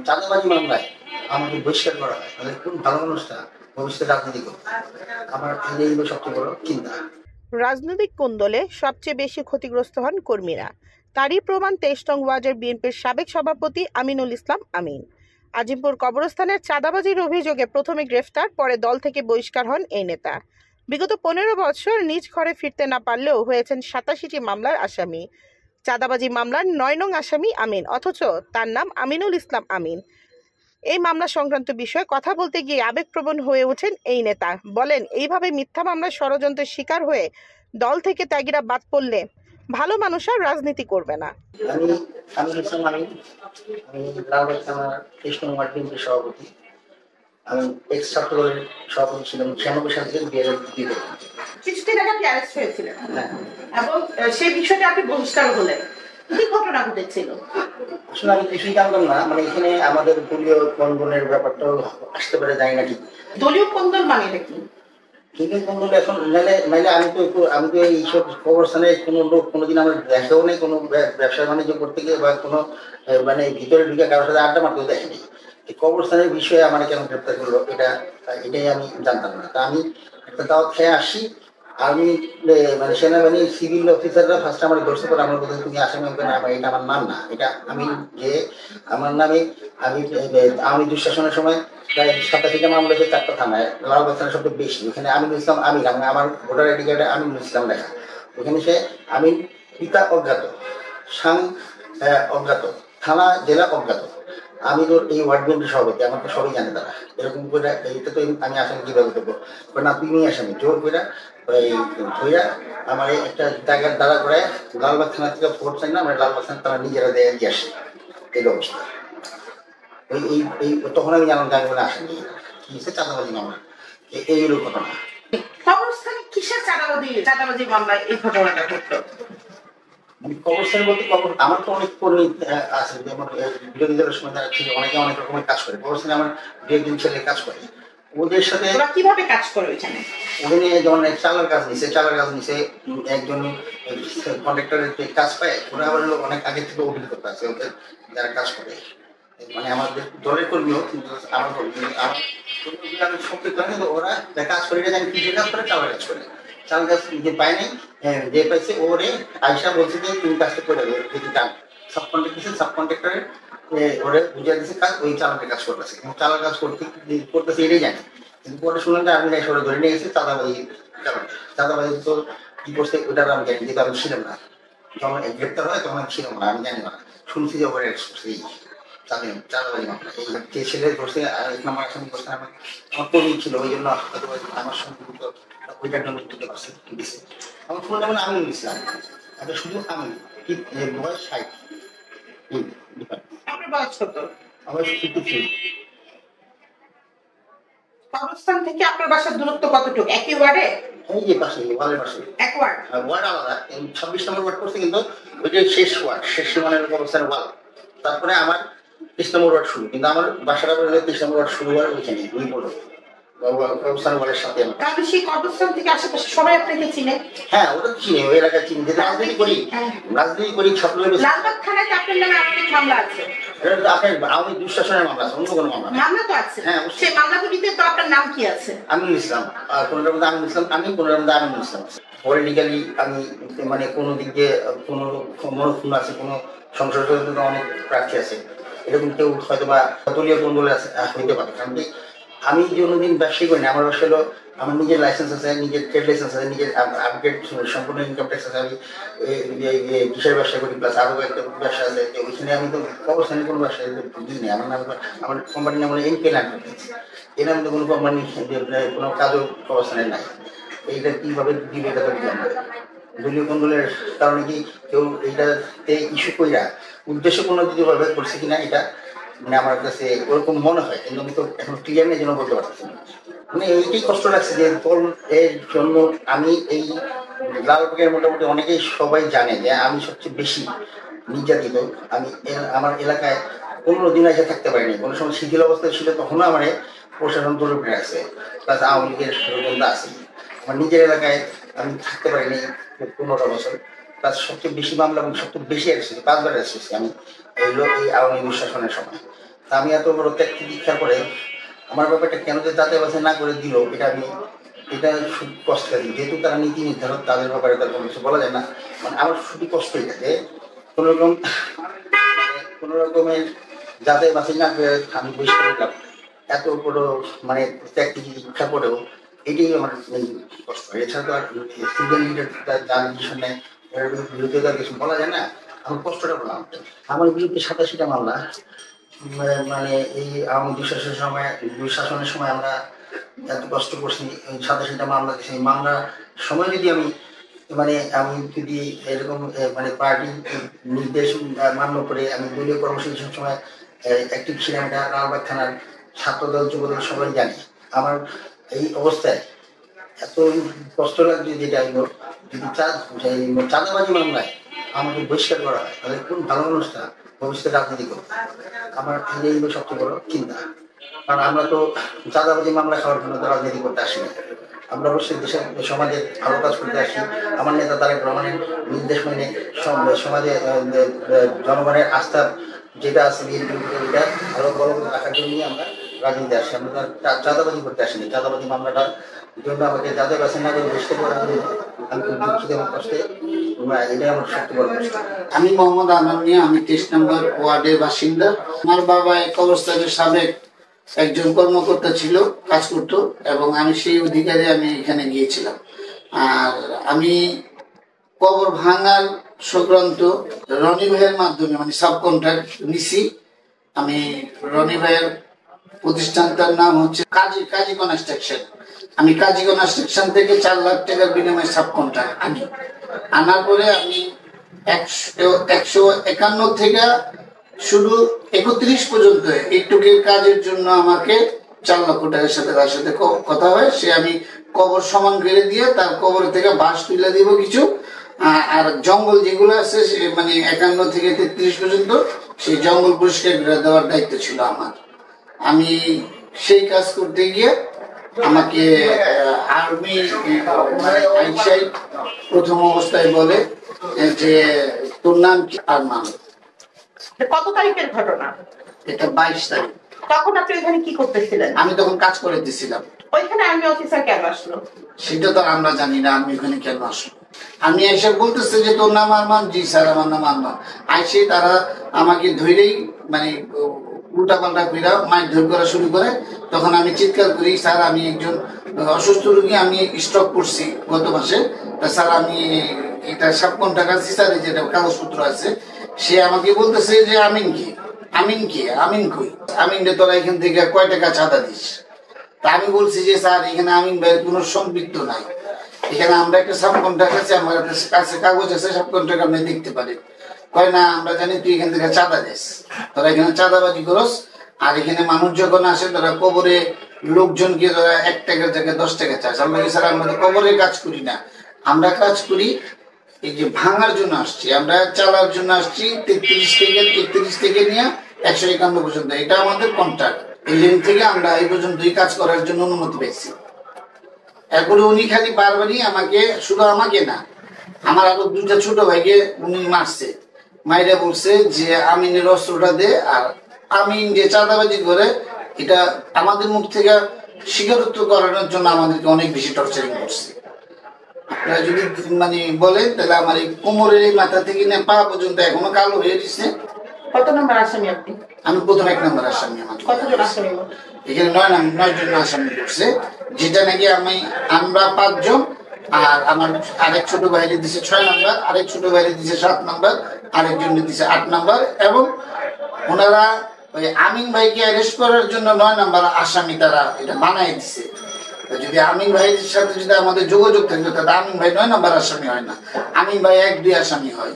চাঁদাবাজি মামলায় আমাকে বহিষ্কার করা হয়, তাহলে কোন ভালো মানুষটা ভবিষ্যতে রাজনীতি করবে? আমার এই হলো সবচেয়ে বড় চিন্তা। রাজনৈতিক কোন্দলে সবচেয়ে বেশি ক্ষতিগ্রস্ত হন কর্মীরা। তারই প্রমাণ ২৩ নং ওয়ার্ডের বিএনপির সাবেক সভাপতি আমিনুল ইসলাম আমিন। আজিমপুর কবরস্থানের চাঁদাবাজির অভিযোগে প্রথমে গ্রেফতার, পরে দল থেকে বহিষ্কার হন এই নেতা। বিগত ১৫ বছর নিজ ঘরে ফিরতে না পারলেও হয়েছেন ৮৭টি মামলার আসামি। চাঁদাবাজি মামলার ৯ নং আসামি আমিন, অথচ তার নাম আমিনুল ইসলাম আমিন। এই মামলা সংক্রান্ত বিষয়ে কথা বলতে গিয়ে আবেগপ্রবণ হয়ে ওঠেন এই নেতা। বলেন, এইভাবে মিথ্যা মামলার ষড়যন্ত্রের শিকার হয়ে দল থেকে ত্যাগীরা বাদ পড়লে ভালো মানুষ আর রাজনীতি করবে না। আমি আমিনুল ইসলাম আমিন, আমি লালবাগ থানার ২৩ নং ওয়ার্ড বিএনপির সভাপতি। আমি এক্স ছাত্র দলের সভাপতি ছিলাম ৯৬ সাল থেকে ২০০২ পর্যন্ত। কিছুদিন আগে আপনি অ্যারেস্ট হয়েছিলেন হ্যাঁ, এবং সেই বিষয়টা আপনি বহিষ্কার হলেন। কি ঘটনা ঘটেছিল? আসলে আমি কিছুই জানতাম না, মানে এখানে আমাদের দলীয় কন্দনের ব্যাপারটাও আসতে পারে, জানি না ঠিক। দলীয় কোন্দল মানে এটা কি? দলীয় কন্দল এখন নাইলে নাইলে আমি তো এইসব কবরস্থানে কোনো লোক কোনোদিন আমার দেখাও নেই, কোনো ব্যবসা বাণিজ্য করতে গিয়ে বা কোনো মানে ভিতরে ঢুকে কারোর সাথে আড্ডা মারতেও দেখেনি। এই কবরস্থানের বিষয়ে আমার কেন গ্রেপ্তার করলো, এটাই আমি জানতাম না। তা আমি একটা দাওয়াত খেয়ে আসি, আমি মানে সেনাবাহিনীর সিভিল অফিসাররা ফার্স্ট আমার ধরছে, পরে আমার কথা তুমি আসামি হবে না, এটা আমার নাম না, এটা আমি যে আমার নামে আমি দুঃশাসনের সময় প্রায় ৮৭টা মামলা হয়েছে ৪টা থানায়, লালবাগ থানায় সবচেয়ে বেশি। ওখানে আমিনুল ইসলাম আমিন, আমার ভোটার আইডি কার্ডে আমিনুল ইসলাম লেখা। ওখানে সে আমিন পিতা অজ্ঞাত, সাং অজ্ঞাত, থানা জেলা অজ্ঞাত। আমি তো এই ওয়ার্ড বিএনপি সভাপতি, আমার তো সবাই জানে তারা। এরকম করে এইটা তো আমি আসামি কিভাবে দেবো? না তুমি আসামি জোর করে এই ধইরা আমার একটা জায়গার দ্বারা করে লালবাগ থানা থেকে ভোট চাই না, আমার লালবাগ থানা তারা নিজেরা দিয়ে দিয়ে আসে। এই অবস্থা এই এই এই তখন আমি জানলাম যে আমি বলে আসেনি কি হচ্ছে চাঁদাবাজি মামলা। এই হলো ঘটনা। কবরস্থানে কিসের চাঁদাবাজি মামলায় এই ঘটনাটা ঘটলো? মানে কবরস্থান বলতে আমার তো অনেক কর্মী আছে, যেমন বিরোধী দলের সময় তারা ছিল, অনেকে অনেক রকমের কাজ করে কবরস্থানে। আমার দু একজন ছেলে কাজ করে, ওদের সাথে ওরা কিভাবে কাজ করে ওইখানে? ওখানে যেমন চালার কাজ নিছে, একজন কন্ট্রাক্টরের কাজ পায়। ওরা আবার অনেক আগে থেকে অভিজ্ঞতা আছে ওদের, যারা কাজ করে। মানে আমাদের দলের কর্মীও, কিন্তু আমার কর্মীগুলো আমি সম্পৃক্ত হয়, কিন্তু ওরা কাজ করে, এটা আমি কিসের কাজ করে, চালার কাজ করে। চাল গাছ যে পায় নাই, যে পাইছে ওরে আয়সা বলছে যে তুমি কাজটা করে দেবে, যদি চান সাব কন্ট্রাক্ট দিচ্ছে, সাব কন্ট্রাক্টরের ওরে বুঝিয়ে দিচ্ছে কাজ, ওই চালানের কাজ করতেছে। কিন্তু চালার কাজ করতেছে এটাই জানি। কিন্তু পরে শুনলাম যে আমি সরে ধরে নিয়ে গেছি চাঁদাবাজি কারণে। চাঁদাবাজি তো কি করছে ওটা আমি জানি, যেহেতু আমি ছিলাম না যখন গ্রেপ্তার হয়, তখন আমি ছিলাম না, আমি জানি না। শুনছি যে ওরা এই চাঁদাবাজি মামলা এই যে ছেলে ধরছে, এক নম্বর আসামি করছে আমার কর্মী ছিল, ওই জন্য আমার সঙ্গে ওইটার জন্য দিতে পারছে দিছে। আমার ফোন যেমন আমিনুল ইসলাম, এটা শুধু আমি কি বয়স ৬০। আপনার বয়স কত? আমার 53। কবরস্থান থেকে আপনার বাসার দূরত্ব কতটুকু? একই ওয়ার্ডে? এই যে পাশে ওয়ালের পাশে এক ওয়ার্ড? ওয়ার্ড আলাদা, ২৬ নম্বর ওয়ার্ড করছে, কিন্তু ওইটা শেষ ওয়ার্ড, শেষ সীমানের অবস্থানের ওয়াল। তারপরে আমার ৩০ নম্বর ওয়ার্ড শুরু, কিন্তু আমার বাসাটা ৩০ নম্বর ওয়ার্ড শুরু হয় ওইখানে, ওই বড় অবস্থানের ওয়ার্ডের সাথে আমার। তাহলে সেই কবরস্থান থেকে আশেপাশে সবাই আপনাকে চিনে? হ্যাঁ, ওটা চিনি, ওই এলাকায় চিনি, যেহেতু রাজনীতি করি ছাত্র। লালবাগ থানায় তো আপনার নামে অনেক মামলা আছে। আপনার আওয়ামী দুঃশাসনের মামলা আছে, অন্য কোনো মামলা? মামলা তো আছে। হ্যাঁ, সেই মামলাগুলিতে তো আপনার নাম কি আছে? আমিনুল ইসলাম। কোনটার মধ্যে আমিনুল ইসলাম আমি, কোনটার মধ্যে আমিনুল ইসলাম। পলিটিক্যালি আমি মানে কোনো দিক দিয়ে কোনো মনোক্ষুণ আছে, কোনো সংসদ সদস্য অনেক প্রার্থী আছে, এরকম কেউ হয়তো বা দলীয় কোন্দলে হইতে পারে। কারণ কি আমি কোনোদিন ব্যবসায়ী করি না। আমার ব্যবসা হলো, আমার নিজের লাইসেন্স আছে, নিজের ট্রেড লাইসেন্স আছে, নিজের আপডেট সম্পূর্ণ ইনকাম ট্যাক্স আছে। আমি কিসের ব্যবসা করি, প্লাস আরও একটা ব্যবসা আছে। ওইখানে আমি তো কবরস্থানে কোনো ব্যবসা দিই না। আমার নাম, আমার কোম্পানির নাম হলো এনকে এন্টারপ্রাইজ। এর নামে তো কোনো কোম্পানি কোনো কাজও কবরস্থানে নাই। এইটা কিভাবে দিবে, এটা তো দিলাম না। দলীয় কন্দলের কারণে কি কেউ এইটাতে ইস্যু কইরা উদ্দেশ্যপূর্ণভাবে করছে কিনা, এটা মানে আমার কাছে ওরকম মনে হয়, কিন্তু আমি তো এখন ক্লিয়ার নেই জন্য বলতে পারতেছি না। মানে এইটাই কষ্ট লাগছে যে দল এর জন্য আমি এই লালবাগের মোটামুটি অনেকেই সবাই জানে যে আমি সবচেয়ে বেশি নির্যাতিত। আমি আমার এলাকায় ১৫ দিন এসে থাকতে পারিনি, কোনো সময় শিথিল অবস্থায় ছিল, তখনও আমার প্রশাসন তরফ আছে, প্লাস আওয়ামী লীগের লোকজন আছে। আমার নিজের এলাকায় আমি থাকতে পারিনি ১৫টা বছর। প্লাস সবচেয়ে বেশি মামলা এবং সবচেয়ে বেশি অ্যারেস্ট হয়েছে, ৫ বার অ্যারেস্ট হয়েছি আমি এই আওয়ামী লীগ শাসনের সময়। তা আমি এত বড় ত্যাগ দীক্ষার পরে আমার ব্যাপারটা কেন যে যাচাই বাছাই না করে দিল, এটা খুব কষ্টকারী। যেহেতু তারা নীতি নির্ধারক, তাদের ব্যাপারে তার কোনো কিছু বলা যায় না। মানে আমার খুবই কষ্ট এটা যে কোনো রকমের যাচাই বাছাই না করে আমি বহিষ্কার করলাম। এত বড় মানে ত্যাগ দীক্ষার পরেও এটাই আমার কষ্ট। এছাড়া তো আর স্টুডেন্ট লিডার যার কিছু নেই, বিরুদ্ধে তার কিছু বলা যায় না। আমার কষ্টটা বললাম, আমার বিরুদ্ধে 87টা মামলা। মানে এই আওয়ামী দুঃশাসনের সময় আমরা এত কষ্ট করছি, 87টা মামলা দিয়েছি। এই মামলা সময় যদি আমি যদি এরকম মানে পার্টি নির্দেশ মান্য করে আমি দলীয় কর্মসূচি সময় অ্যাক্টিভ ছিলাম, এটা লালবাগ থানার ছাত্রদল যুবদল সবাই জানি। আমার এই অবস্থায় এত কষ্ট লাগছে যেটা হলো, যদি চাঁদাবাজি মামলায় আমাকে বহিষ্কার করা হয় তাহলে কোন ভালো মানুষটা ভবিষ্যতে রাজনীতি করবে? আমার এই হলো সবচেয়ে বড় চিন্তা। কারণ আমরা তো চাঁদাবাজি মামলা খাওয়ার জন্য তো রাজনীতি করতে আসিনি। আমরা অবশ্যই দেশের সমাজে ভালো কাজ করতে আসি। আমার নেতা তারেক রহমানের নির্দেশ মেনে সমাজে জনগণের আস্থা যেটা আছে এটা ভালো বড় রাখার জন্যই আমরা রাজনীতি আসি। আমরা চাঁদাবাজি করতে আসিনি। চাঁদাবাজি মামলাটার জন্য আমাকে যাদের কাছে না করে বসতে করার জন্য আমি খুব দুঃখিত এবং কষ্টে, এটাই আমার সবচেয়ে বড় কষ্ট। আমি মোহাম্মদ আনাম মিয়া, আমি 23 নম্বর ওয়ার্ডের বাসিন্দা। আমার বাবা এক অবস্থায় সাবেক একজন কর্মকর্তা ছিল, কাজ করতো, এবং আমি সেই অধিকারে আমি এখানে গিয়েছিলাম। আর আমি কবর ভাঙার সংক্রান্ত রনি ভাইয়ের মাধ্যমে মানে সাব কন্ট্রাক্ট নিছি। আমি রনি ভাইয়ের প্রতিষ্ঠানটার নাম হচ্ছে কাজী কনস্ট্রাকশন। আমি কাজী কনস্ট্রাকশন থেকে 4 লাখ টাকার বিনিময়ে সাব কন্ট্রাক্ট আনার পরে আমি 151 থেকে শুধু 31 পর্যন্ত একটুকের কাজের জন্য আমাকে 4 লক্ষ টাকার সাথে তার সাথে কথা হয়। সে আমি কবর সমান করে দিয়ে তার কবর থেকে বাঁশ তুলে দিব কিছু, আর জঙ্গল যেগুলো আছে মানে 51 থেকে 33 পর্যন্ত সেই জঙ্গল পরিষ্কার করে দেওয়ার দায়িত্ব ছিল আমার। আমি সেই কাজ করতে গিয়ে আমাকে আর্মি আইনসাই প্রথম অবস্থায় বলে যে তোর নাম কি? আরমান। কত তারিখের ঘটনা এটা? 22 তারিখ। তখন আপনি এখানে কি করতেছিলেন? আমি তখন কাজ করে দিছিলাম। ওইখানে আর্মি অফিসার কেন আসলো সেটা তো আমরা জানি না আমি ওখানে কেন আসলো। আমি এসে বলতেছে যে তোর নাম আরমান। জি স্যার, আমার নাম আরমান। আইসে তারা আমাকে ধরেই মানে উল্টা পাল্টা কইরা মারধর করা শুরু করে। তখন আমি চিৎকার করি, স্যার আমি একজন অসুস্থ রোগী, আমি স্ট্রোক করছি গত মাসে। স্যার আমি এটা সাব কন্ট্রাক্ট সিসারে যেটা কাগজপত্র আছে। সে আমাকে বলতেছে যে আমিন কই? আমিন রে তোরা এখান থেকে কয় টাকা চাঁদা দিস? তা আমি বলছি যে স্যার এখানে আমিন ভাইয়ের কোনো সম্পৃক্ত নাই। এখানে আমরা একটা সাব কন্ট্রাক্ট আছে, আমার কাছে কাগজ আছে, সাব কন্ট্রাক্ট আপনি দেখতে পারেন। কয় না, আমরা জানি তুই এখান থেকে চাঁদা দিস, তোরা এখানে চাঁদাবাজি করস। আর এখানে মানুষ যখন আসে তারা কবরে লোকজনকে তারা 1 টাকার জায়গায় 10 টাকা চাষ। আমরা স্যার আমরা তো কবরে কাজ করি না, আমরা কাজ করি এই যে ভাঙার জন্য আসছি, আমরা চালার জন্য আসছি। 33 থেকে নিয়ে 151 পর্যন্ত এটা আমাদের কন্ট্রাক্ট। এই লেন থেকে আমরা এই পর্যন্তই কাজ করার জন্য অনুমতি পেয়েছি। এরপরে উনি খালি বারবারই আমাকে, শুধু আমাকে না, আমার আরো 2টা ছোট ভাইকে উনি মারছে। মাইরা বলছে যে আমিনের অস্ত্রটা দে। আর আমিন যে চাঁদাবাজি করে এটা আমাদের মুখ থেকে স্বীকারোক্ত করানোর জন্য আমাদেরকে অনেক বেশি টর্চারিং করছে। আপনারা যদি মানে বলেন তাহলে আমার এই কোমরের এই মাথা থেকে নিয়ে পা পর্যন্ত এখনো কালো হয়ে গেছে। কত নম্বর আসামি আপনি? আমি প্রথম 1 নম্বর আসামি। আমার কতজন আসামি? এখানে 9 জন আসামি করছে, যেটা নাকি আমরা 5 জন, আর আমার আরেক ছোট ভাইরে দিছে 6 নম্বর, আরেক ছোট ভাইরে দিছে 7 নম্বর, আরেকজন দিছে 8 নম্বর। এবং ওনারা ওই আমিন ভাইকে অ্যারেস্ট করার জন্য 9 নম্বর আসামি তারা এটা বানাই দিছে। যদি আমিন ভাইয়ের সাথে যদি আমাদের যোগাযোগ থাকতো তাহলে আমিন ভাই 9 নম্বর আসামি হয় না, আমিন ভাই 1-2 আসামি হয়।